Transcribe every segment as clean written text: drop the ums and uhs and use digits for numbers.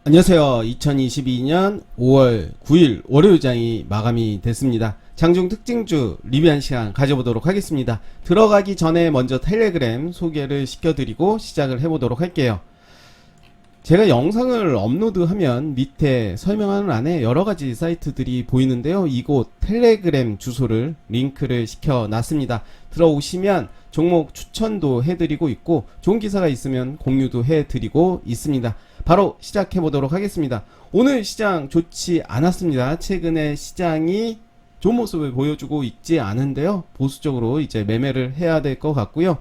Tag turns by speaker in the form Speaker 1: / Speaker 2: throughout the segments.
Speaker 1: 안녕하세요. 2022년 5월 9일 월요일장이 마감이 됐습니다. 장중 특징주 리뷰한 시간 가져보도록 하겠습니다. 들어가기 전에 먼저 텔레그램 소개를 시켜드리고 시작을 해보도록 할게요. 제가 영상을 업로드하면 밑에 설명하는 안에 여러가지 사이트들이 보이는데요. 이곳 텔레그램 주소를 링크를 시켜놨습니다. 들어오시면 종목 추천도 해드리고 있고 좋은 기사가 있으면 공유도 해드리고 있습니다. 바로 시작해보도록 하겠습니다. 오늘 시장 좋지 않았습니다. 최근에 시장이 좋은 모습을 보여주고 있지 않은데요. 보수적으로 이제 매매를 해야 될 것 같고요.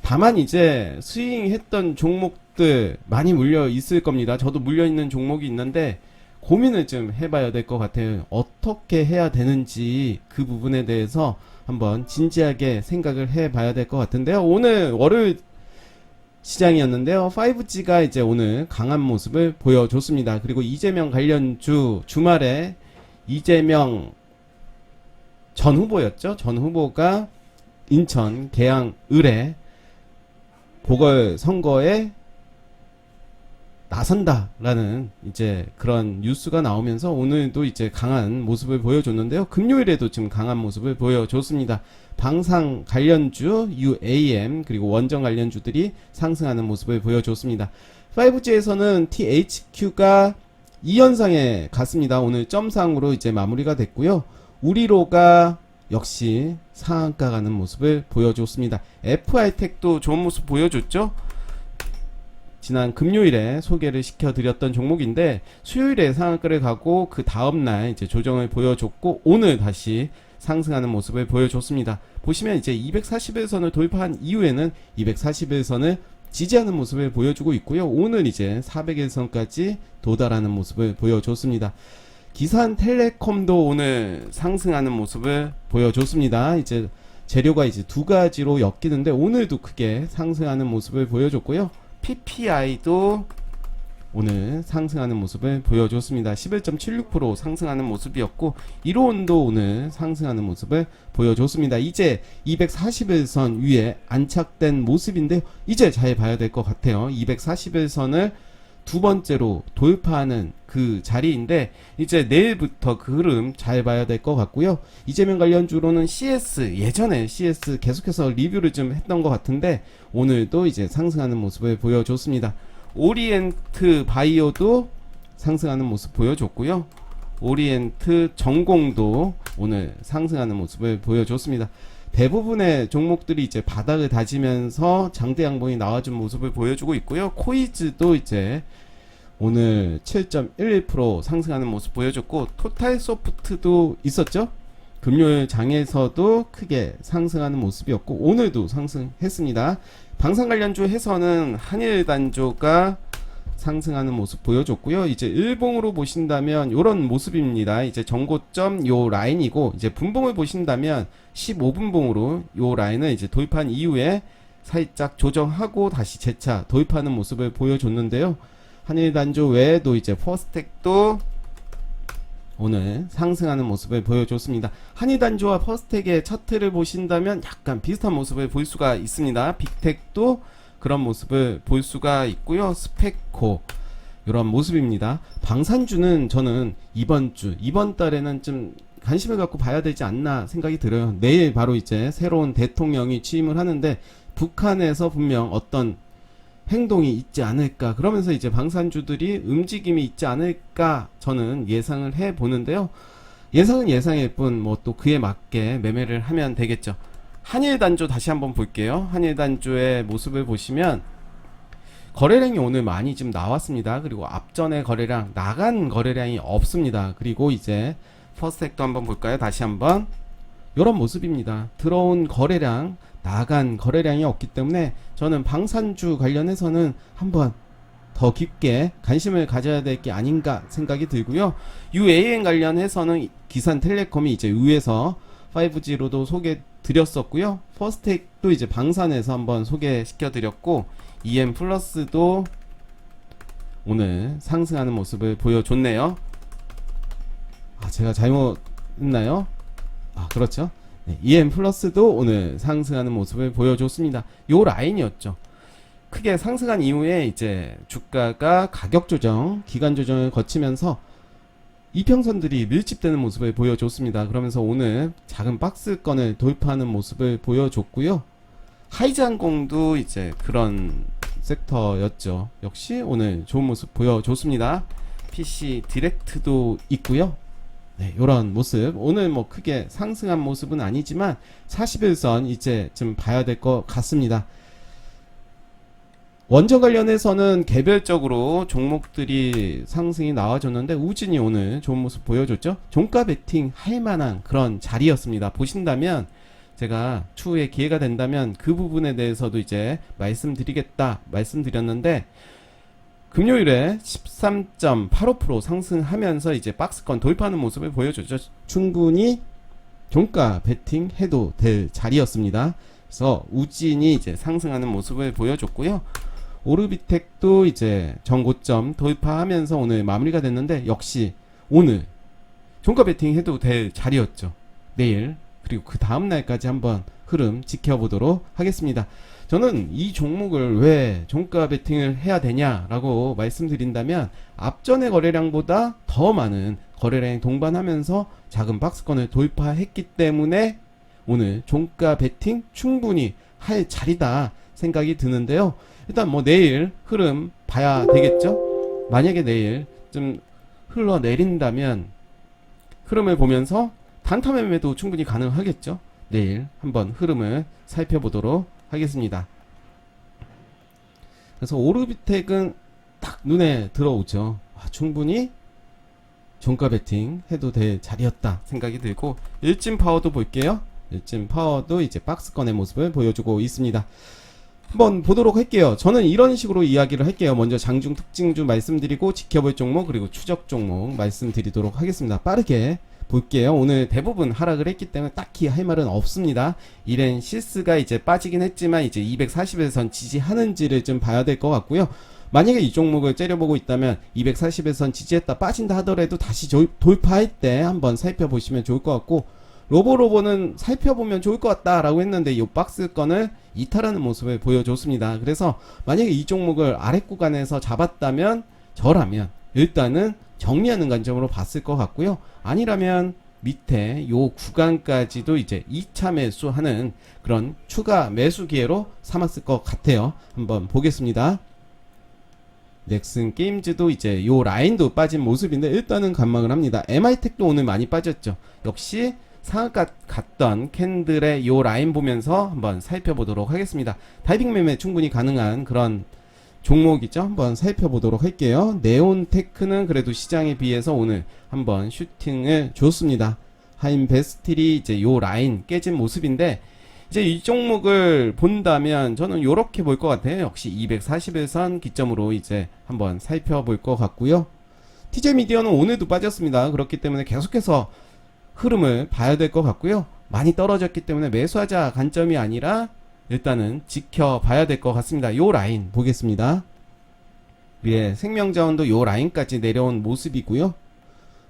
Speaker 1: 다만 이제 스윙했던 종목들 많이 물려 있을 겁니다. 저도 물려 있는 종목이 있는데 고민을 좀 해봐야 될 것 같아요. 어떻게 해야 되는지 그 부분에 대해서 한번 진지하게 생각을 해봐야 될 것 같은데요. 오늘 월요일 시장이었는데요. 5G가 이제 오늘 강한 모습을 보여줬습니다. 그리고 이재명 관련주 주말에 이재명 전 후보였죠. 전 후보가 인천 계양 을에 보궐선거에 나선다라는 이제 그런 뉴스가 나오면서 오늘도 이제 강한 모습을 보여줬는데요. 금요일에도 지금 강한 모습을 보여줬습니다. 방산 관련주, UAM 그리고 원전 관련주들이 상승하는 모습을 보여줬습니다. 5G에서는 THQ가 2연상에 갔습니다. 오늘 점상으로 이제 마무리가 됐고요. 우리로가 역시 상한가 가는 모습을 보여줬습니다. FI텍도 좋은 모습 보여줬죠. 지난 금요일에 소개를 시켜드렸던 종목인데 수요일에 상한가를 가고 그 다음날 이제 조정을 보여줬고 오늘 다시 상승하는 모습을 보여줬습니다. 보시면 이제 241선을 돌파한 이후에는 241선을 지지하는 모습을 보여주고 있고요. 오늘 이제 401선까지 도달하는 모습을 보여줬습니다. 기산텔레콤도 오늘 상승하는 모습을 보여줬습니다. 이제 재료가 이제 두 가지로 엮이는데 오늘도 크게 상승하는 모습을 보여줬고요. PPI도 오늘 상승하는 모습을 보여줬습니다. 11.76% 상승하는 모습이었고 이로온도 오늘 상승하는 모습을 보여줬습니다. 이제 241선 위에 안착된 모습인데 이제 잘 봐야 될 것 같아요. 241선을 두 번째로 돌파하는 그 자리인데 이제 내일부터 그 흐름 잘 봐야 될 것 같고요. 이재명 관련주로는 CS 예전에 CS 계속해서 리뷰를 좀 했던 것 같은데 오늘도 이제 상승하는 모습을 보여줬습니다. 오리엔트 바이오도 상승하는 모습 보여줬고요. 오리엔트 전공도 오늘 상승하는 모습을 보여줬습니다. 대부분의 종목들이 이제 바닥을 다지면서 장대 양봉이 나와준 모습을 보여주고 있고요. 코이즈도 이제 오늘 7.11% 상승하는 모습 보여줬고 토탈소프트도 있었죠. 금요일 장에서도 크게 상승하는 모습이었고 오늘도 상승했습니다. 방산 관련주 해서는 한일단조가 상승하는 모습 보여줬고요. 이제 일봉으로 보신다면 요런 모습입니다. 이제 전고점 요 라인이고 이제 분봉을 보신다면 15분봉으로 요 라인을 이제 도입한 이후에 살짝 조정하고 다시 재차 도입하는 모습을 보여줬는데요. 한일단조 외에도 이제 퍼스텍도 오늘 상승하는 모습을 보여줬습니다. 한일단조와 퍼스텍의 차트를 보신다면 약간 비슷한 모습을 볼 수가 있습니다. 빅텍도 그런 모습을 볼 수가 있고요. 스펙코 이런 모습입니다. 방산주는 저는 이번 달에는 좀 관심을 갖고 봐야 되지 않나 생각이 들어요. 내일 바로 이제 새로운 대통령이 취임을 하는데 북한에서 분명 어떤 행동이 있지 않을까 그러면서 이제 방산주들이 움직임이 있지 않을까 저는 예상을 해 보는데요. 예상은 예상일 뿐 뭐 또 그에 맞게 매매를 하면 되겠죠. 한일단조 다시 한번 볼게요. 한일단조의 모습을 보시면 거래량이 오늘 많이 좀 나왔습니다. 그리고 앞전에 거래량 나간 거래량이 없습니다. 그리고 이제 퍼스텍도 한번 볼까요? 다시 한번 이런 모습입니다. 들어온 거래량 나간 거래량이 없기 때문에 저는 방산주 관련해서는 한번 더 깊게 관심을 가져야 될 게 아닌가 생각이 들고요. UAM 관련해서는 기산텔레콤이 이제 위에서 5G로도 소개 드렸었고요. 퍼스텍도 이제 방산에서 한번 소개시켜 드렸고 EM 플러스도 오늘 상승하는 모습을 보여줬네요. 제가 잘못했나요? 그렇죠. 네, EM 플러스도 오늘 상승하는 모습을 보여줬습니다. 요 라인이었죠. 크게 상승한 이후에 이제 주가가 가격 조정, 기간 조정을 거치면서 이평선들이 밀집되는 모습을 보여줬습니다. 그러면서 오늘 작은 박스권을 돌파하는 모습을 보여줬고요. 하이자항공도 이제 그런 섹터였죠. 역시 오늘 좋은 모습 보여줬습니다. PC 디렉트도 있고요. 네, 요런 모습. 오늘 뭐 크게 상승한 모습은 아니지만 41선 이제 좀 봐야 될 것 같습니다. 원전 관련해서는 개별적으로 종목들이 상승이 나와줬는데 우진이 오늘 좋은 모습 보여줬죠. 종가 베팅 할 만한 그런 자리였습니다. 보신다면 제가 추후에 기회가 된다면 그 부분에 대해서도 이제 말씀드렸는데 금요일에 13.85% 상승하면서 이제 박스권 돌파하는 모습을 보여줬죠. 충분히 종가 베팅 해도 될 자리였습니다. 그래서 우진이 이제 상승하는 모습을 보여줬고요. 오르비텍도 이제 전고점 돌파하면서 오늘 마무리가 됐는데 역시 오늘 종가 베팅 해도 될 자리였죠. 내일 그리고 그 다음날까지 한번 흐름 지켜보도록 하겠습니다. 저는 이 종목을 왜 종가 베팅을 해야 되냐라고 말씀드린다면 앞전의 거래량보다 더 많은 거래량이 동반하면서 작은 박스권을 돌파했기 때문에 오늘 종가 베팅 충분히 할 자리다 생각이 드는데요. 일단 뭐 내일 흐름 봐야 되겠죠. 만약에 내일 좀 흘러내린다면 흐름을 보면서 단타 매매도 충분히 가능하겠죠. 내일 한번 흐름을 살펴보도록 하겠습니다. 그래서 오르비텍은 딱 눈에 들어오죠. 충분히 종가 베팅 해도 될 자리였다 생각이 들고, 일진파워도 볼게요. 일진파워도 이제 박스권의 모습을 보여주고 있습니다. 한번 보도록 할게요. 저는 이런 식으로 이야기를 할게요. 먼저 장중 특징주 말씀드리고 지켜볼 종목 그리고 추적 종목 말씀드리도록 하겠습니다. 빠르게 볼게요. 오늘 대부분 하락을 했기 때문에 딱히 할 말은 없습니다. 이렌시스가 이제 빠지긴 했지만 이제 240에선 지지하는지를 좀 봐야 될 것 같고요. 만약에 이 종목을 째려보고 있다면 240에선 지지했다 빠진다 하더라도 다시 돌파할 때 한번 살펴보시면 좋을 것 같고, 로보는 살펴보면 좋을 것 같다라고 했는데 이 박스권을 이탈하는 모습을 보여줬습니다. 그래서 만약에 이 종목을 아래 구간에서 잡았다면 저라면 일단은 정리하는 관점으로 봤을 것 같고요. 아니라면 밑에 요 구간까지도 이제 2차 매수하는 그런 추가 매수 기회로 삼았을 것 같아요. 한번 보겠습니다. 넥슨 게임즈도 이제 요 라인도 빠진 모습인데 일단은 관망을 합니다. MI텍도 오늘 많이 빠졌죠. 역시 상한가 갔던 캔들의 요 라인 보면서 한번 살펴보도록 하겠습니다. 다이빙 매매 충분히 가능한 그런 종목이죠. 한번 살펴보도록 할게요. 네온테크는 그래도 시장에 비해서 오늘 한번 슈팅을 줬습니다. 하인베스틸이 이제 요 라인 깨진 모습인데, 이제 이 종목을 본다면 저는 요렇게 볼 것 같아요. 역시 241선 기점으로 이제 한번 살펴볼 것 같고요. TJ 미디어는 오늘도 빠졌습니다. 그렇기 때문에 계속해서 흐름을 봐야 될 것 같고요. 많이 떨어졌기 때문에 매수하자 관점이 아니라 일단은 지켜봐야 될 것 같습니다. 요 라인 보겠습니다. 위에 생명자원도 요 라인까지 내려온 모습이고요.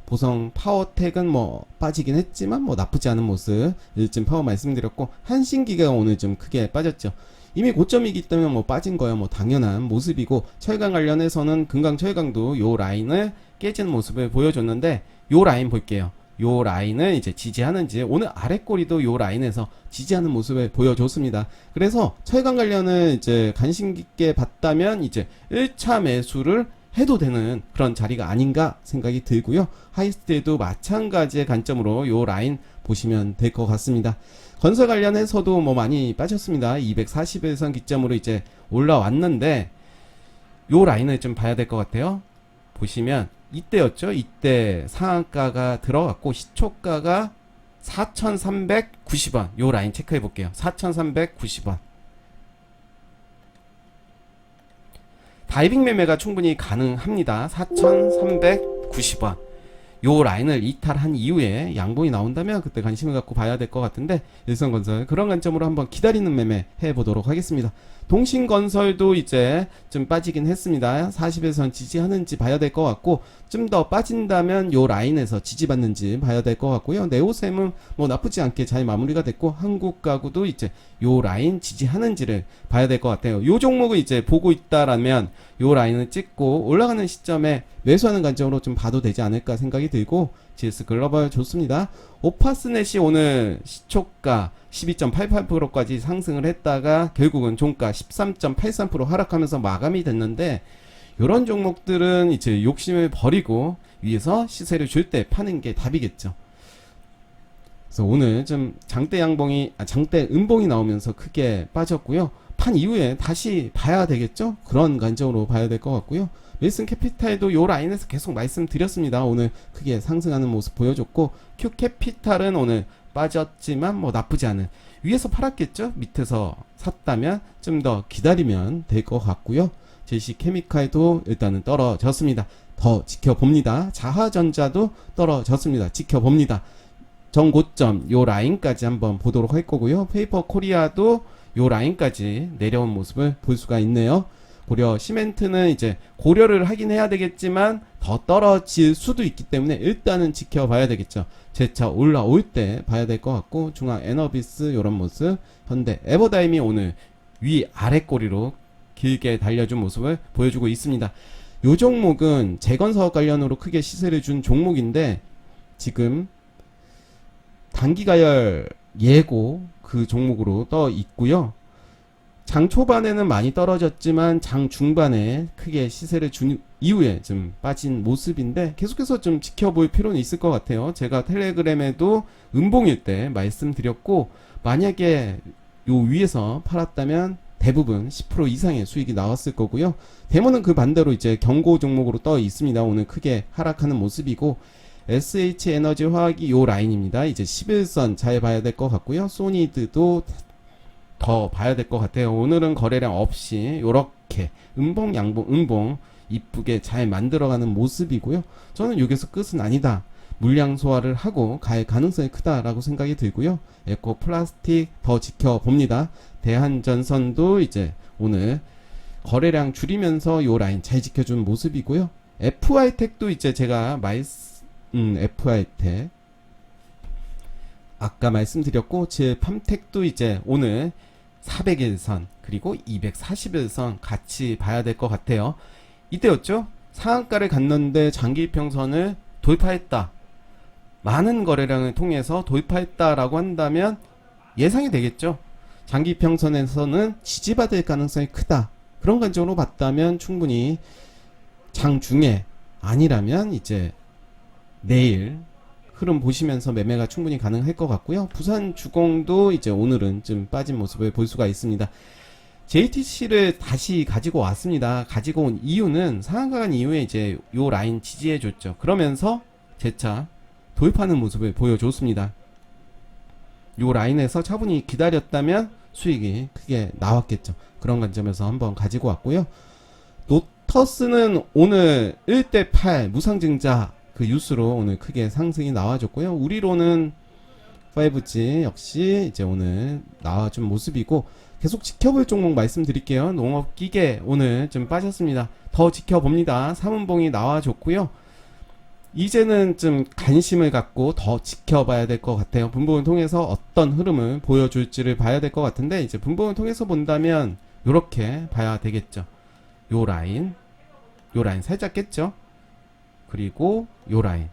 Speaker 1: 보성 파워텍은 뭐 빠지긴 했지만 뭐 나쁘지 않은 모습. 일진 파워 말씀드렸고, 한신기가 오늘 좀 크게 빠졌죠. 이미 고점이기 때문에 뭐 빠진 거야 뭐 당연한 모습이고, 철강 관련해서는 금강철강도 요 라인을 깨지는 모습을 보여줬는데, 요 라인 볼게요. 요 라인을 이제 지지하는지, 오늘 아랫꼬리도 요 라인에서 지지하는 모습을 보여줬습니다. 그래서 철강 관련을 이제 관심 깊게 봤다면 이제 1차 매수를 해도 되는 그런 자리가 아닌가 생각이 들고요. 하이스트에도 마찬가지의 관점으로 요 라인 보시면 될 것 같습니다. 건설 관련해서도 뭐 많이 빠졌습니다. 241선 기점으로 이제 올라왔는데 요 라인을 좀 봐야 될 것 같아요. 보시면 이때였죠. 이때 상한가가 들어갔고 시초가가 4,390원. 요 라인 체크해 볼게요. 4,390원. 다이빙 매매가 충분히 가능합니다. 4,390원. 요 라인을 이탈한 이후에 양봉이 나온다면 그때 관심을 갖고 봐야 될 것 같은데, 일성건설 그런 관점으로 한번 기다리는 매매 해보도록 하겠습니다. 동신건설도 이제 좀 빠지긴 했습니다. 40에선 지지하는지 봐야 될 것 같고, 좀 더 빠진다면 요 라인에서 지지받는지 봐야 될 것 같고요. 네오셈은 뭐 나쁘지 않게 잘 마무리가 됐고, 한국가구도 이제 요 라인 지지하는지를 봐야 될 것 같아요. 요 종목을 이제 보고 있다라면 요 라인을 찍고 올라가는 시점에 매수하는 관점으로 좀 봐도 되지 않을까 생각이 들고, GS 글로벌 좋습니다. 오파스넷이 오늘 시초가 12.88%까지 상승을 했다가 결국은 종가 13.83% 하락하면서 마감이 됐는데, 이런 종목들은 이제 욕심을 버리고 위에서 시세를 줄 때 파는 게 답이겠죠. 그래서 오늘 좀 장대 음봉이 나오면서 크게 빠졌고요. 판 이후에 다시 봐야 되겠죠? 그런 관점으로 봐야 될 것 같고요. 윌슨 캐피탈도 요 라인에서 계속 말씀드렸습니다. 오늘 크게 상승하는 모습 보여줬고, 큐 캐피탈은 오늘 빠졌지만 뭐 나쁘지 않은, 위에서 팔았겠죠? 밑에서 샀다면 좀 더 기다리면 될 것 같고요. 제시 케미칼도 일단은 떨어졌습니다. 더 지켜봅니다. 자하전자도 떨어졌습니다. 지켜봅니다. 정고점 요 라인까지 한번 보도록 할 거고요. 페이퍼 코리아도 요 라인까지 내려온 모습을 볼 수가 있네요. 고려 시멘트는 이제 고려를 하긴 해야 되겠지만 더 떨어질 수도 있기 때문에 일단은 지켜봐야 되겠죠. 재차 올라올 때 봐야 될 것 같고, 중앙 에너비스 요런 모습, 현대 에버다임이 오늘 위 아래 꼬리로 길게 달려준 모습을 보여주고 있습니다. 요 종목은 재건사업 관련으로 크게 시세를 준 종목인데, 지금 단기가열 예고 그 종목으로 떠 있고요. 장 초반에는 많이 떨어졌지만 장 중반에 크게 시세를 준 이후에 좀 빠진 모습인데, 계속해서 좀 지켜볼 필요는 있을 것 같아요. 제가 텔레그램에도 음봉일 때 말씀드렸고, 만약에 요 위에서 팔았다면 대부분 10% 이상의 수익이 나왔을 거고요. 대모는 그 반대로 이제 경고 종목으로 떠 있습니다. 오늘 크게 하락하는 모습이고, SH 에너지 화학이 요 라인입니다. 이제 11선 잘 봐야 될 것 같고요. 소니드도 더 봐야 될 것 같아요. 오늘은 거래량 없이 요렇게 음봉 양봉 음봉 이쁘게 잘 만들어가는 모습이고요. 저는 여기서 끝은 아니다, 물량 소화를 하고 갈 가능성이 크다라고 생각이 들고요. 에코 플라스틱 더 지켜봅니다. 대한전선도 이제 오늘 거래량 줄이면서 요 라인 잘 지켜준 모습이고요. FI텍도 이제 제가 FI텍 아까 말씀드렸고, 제 팜텍도 이제 오늘 400일선 그리고 240일선 같이 봐야 될 것 같아요. 이때였죠? 상한가를 갔는데 장기평선을 돌파했다, 많은 거래량을 통해서 돌파했다라고 한다면 예상이 되겠죠. 장기평선에서는 지지받을 가능성이 크다, 그런 관점으로 봤다면 충분히 장중에, 아니라면 이제 내일 흐름 보시면서 매매가 충분히 가능할 것 같고요. 부산주공도 이제 오늘은 좀 빠진 모습을 볼 수가 있습니다. JTC를 다시 가지고 왔습니다. 가지고 온 이유는 상한가 간 이후에 이제 요 라인 지지해 줬죠. 그러면서 재차 돌파하는 모습을 보여줬습니다. 요 라인에서 차분히 기다렸다면 수익이 크게 나왔겠죠. 그런 관점에서 한번 가지고 왔고요. 노터스는 오늘 1대8 무상증자 그 뉴스로 오늘 크게 상승이 나와줬고요. 우리로는 5G 역시 이제 오늘 나와준 모습이고, 계속 지켜볼 종목 말씀드릴게요. 농업기계 오늘 좀 빠졌습니다. 더 지켜봅니다. 삼은봉이 나와줬고요. 이제는 좀 관심을 갖고 더 지켜봐야 될 것 같아요. 분봉을 통해서 어떤 흐름을 보여줄지를 봐야 될 것 같은데, 이제 분봉을 통해서 본다면 요렇게 봐야 되겠죠. 요 라인 살짝 깼죠. 그리고 요 라인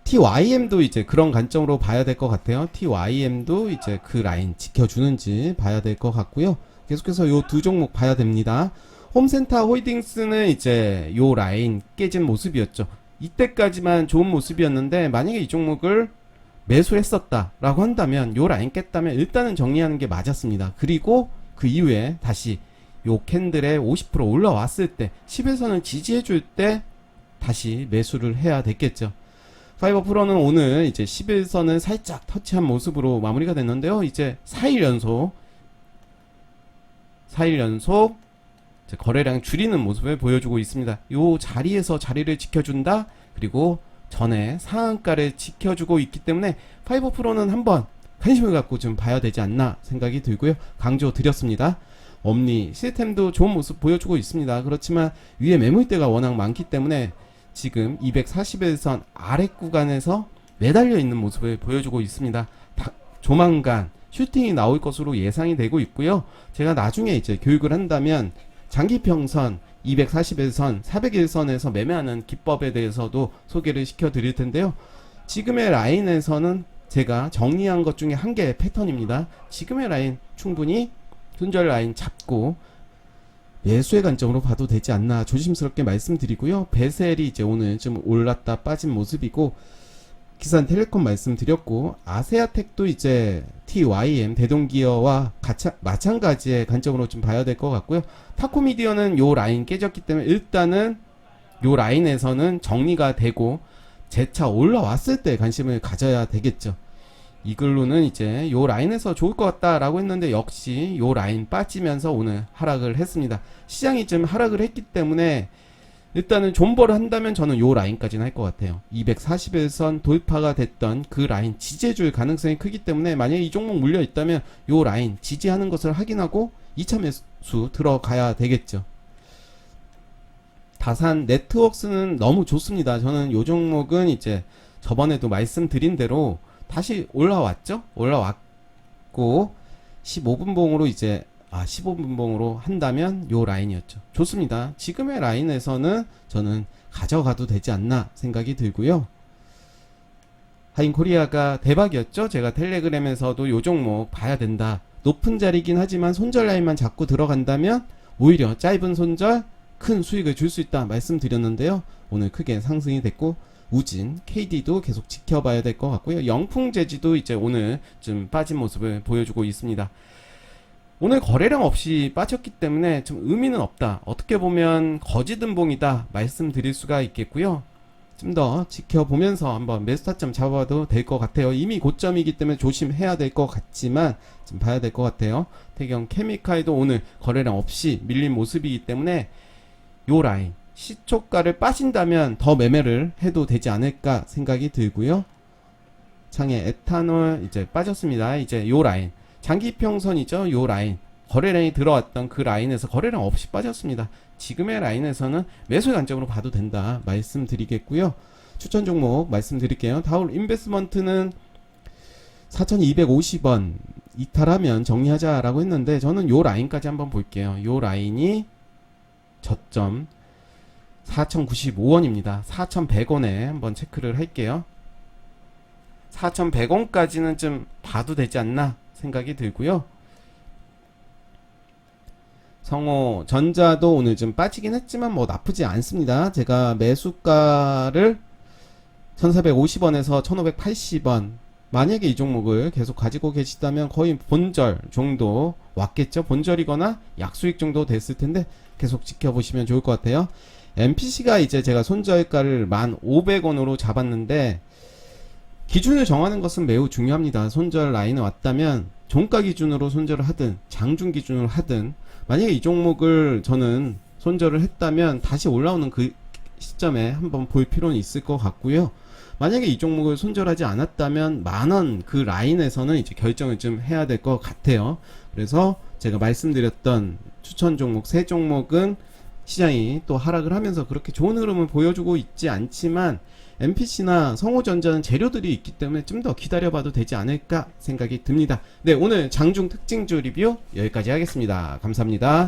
Speaker 1: TYM도 이제 그런 관점으로 봐야 될 것 같아요. TYM도 이제 그 라인 지켜주는지 봐야 될 것 같고요. 계속해서 요 두 종목 봐야 됩니다. 홈센터 홀딩스는 이제 요 라인 깨진 모습이었죠. 이때까지만 좋은 모습이었는데, 만약에 이 종목을 매수했었다 라고 한다면, 요 라인 깼다면 일단은 정리하는 게 맞았습니다. 그리고 그 이후에 다시 요 캔들에 50% 올라왔을 때 10에서는 지지해 줄 때 다시 매수를 해야 됐겠죠. 파이버 프로는 오늘 이제 11선을 살짝 터치한 모습으로 마무리가 됐는데요. 이제 4일 연속 이제 거래량 줄이는 모습을 보여주고 있습니다. 요 자리에서 자리를 지켜준다, 그리고 전에 상한가를 지켜주고 있기 때문에 파이버 프로는 한번 관심을 갖고 좀 봐야 되지 않나 생각이 들고요. 강조 드렸습니다. 엄니 시스템도 좋은 모습 보여주고 있습니다. 그렇지만 위에 매물대가 워낙 많기 때문에 지금 241선 아래 구간에서 매달려 있는 모습을 보여주고 있습니다. 조만간 슈팅이 나올 것으로 예상이 되고 있고요. 제가 나중에 이제 교육을 한다면 장기평선 241선, 401선에서 매매하는 기법에 대해서도 소개를 시켜 드릴 텐데요. 지금의 라인에서는 제가 정리한 것 중에 한 개의 패턴입니다. 지금의 라인 충분히 손절 라인 잡고 매수의 관점으로 봐도 되지 않나 조심스럽게 말씀드리고요. 베셀이 이제 오늘 좀 올랐다 빠진 모습이고, 기산텔레콤 말씀드렸고, 아세아텍도 이제 TYM 대동기어와 마찬가지의 관점으로 좀 봐야 될 것 같고요. 타코미디어는 요 라인 깨졌기 때문에 일단은 요 라인에서는 정리가 되고 재차 올라왔을 때 관심을 가져야 되겠죠. 이글루는 이제 요 라인에서 좋을 것 같다라고 했는데 역시 요 라인 빠지면서 오늘 하락을 했습니다. 시장이 좀 하락을 했기 때문에 일단은 존버를 한다면 저는 요 라인까지는 할 것 같아요. 241선 돌파가 됐던 그 라인 지지해줄 가능성이 크기 때문에 만약에 이 종목 물려 있다면 요 라인 지지하는 것을 확인하고 2차 매수 들어가야 되겠죠. 다산 네트웍스는 너무 좋습니다. 저는 요 종목은 이제 저번에도 말씀드린 대로 다시 올라왔죠. 올라왔고 15분봉으로 이제 15분봉으로 한다면 요 라인이었죠. 좋습니다. 지금의 라인에서는 저는 가져가도 되지 않나 생각이 들고요. 하인코리아가 대박이었죠. 제가 텔레그램에서도 요 종목 봐야 된다. 높은 자리긴 하지만 손절 라인만 잡고 들어간다면 오히려 짧은 손절 큰 수익을 줄 수 있다 말씀드렸는데요. 오늘 크게 상승이 됐고, 우진, KD도 계속 지켜봐야 될 것 같고요. 영풍재지도 이제 오늘 좀 빠진 모습을 보여주고 있습니다. 오늘 거래량 없이 빠졌기 때문에 좀 의미는 없다. 어떻게 보면 거짓음봉이다 말씀드릴 수가 있겠고요. 좀 더 지켜보면서 한번 매수 타점 잡아도 될 것 같아요. 이미 고점이기 때문에 조심해야 될 것 같지만 좀 봐야 될 것 같아요. 태경 케미칼도 오늘 거래량 없이 밀린 모습이기 때문에 요 라인 시초가를 빠진다면 더 매매를 해도 되지 않을까 생각이 들고요. 창에 에탄올 이제 빠졌습니다. 이제 요 라인 장기평선이죠. 요 라인 거래량이 들어왔던 그 라인에서 거래량 없이 빠졌습니다. 지금의 라인에서는 매수 관점으로 봐도 된다 말씀드리겠고요. 추천 종목 말씀드릴게요. 다울 인베스먼트는 4,250원 이탈하면 정리하자라고 했는데 저는 요 라인까지 한번 볼게요. 요 라인이 저점 4,095원입니다. 4,100원에 한번 체크를 할게요. 4,100원까지는 좀 봐도 되지 않나 생각이 들고요. 성호전자도 오늘 좀 빠지긴 했지만 뭐 나쁘지 않습니다. 제가 매수가를 1,450원에서 1,580원, 만약에 이 종목을 계속 가지고 계시다면 거의 본절 정도 왔겠죠. 본절이거나 약수익 정도 됐을 텐데 계속 지켜보시면 좋을 것 같아요. MPC가 이제 제가 손절가를 1,500원으로 잡았는데 기준을 정하는 것은 매우 중요합니다. 손절 라인에 왔다면 종가 기준으로 손절을 하든 장중 기준으로 하든, 만약에 이 종목을 저는 손절을 했다면 다시 올라오는 그 시점에 한번 볼 필요는 있을 것 같고요. 만약에 이 종목을 손절하지 않았다면 만원 그 라인에서는 이제 결정을 좀 해야 될 것 같아요. 그래서 제가 말씀드렸던 추천 종목 세 종목은 시장이 또 하락을 하면서 그렇게 좋은 흐름을 보여주고 있지 않지만 MPC나 성호전자는 재료들이 있기 때문에 좀 더 기다려봐도 되지 않을까 생각이 듭니다. 네, 오늘 장중 특징주 리뷰 여기까지 하겠습니다. 감사합니다.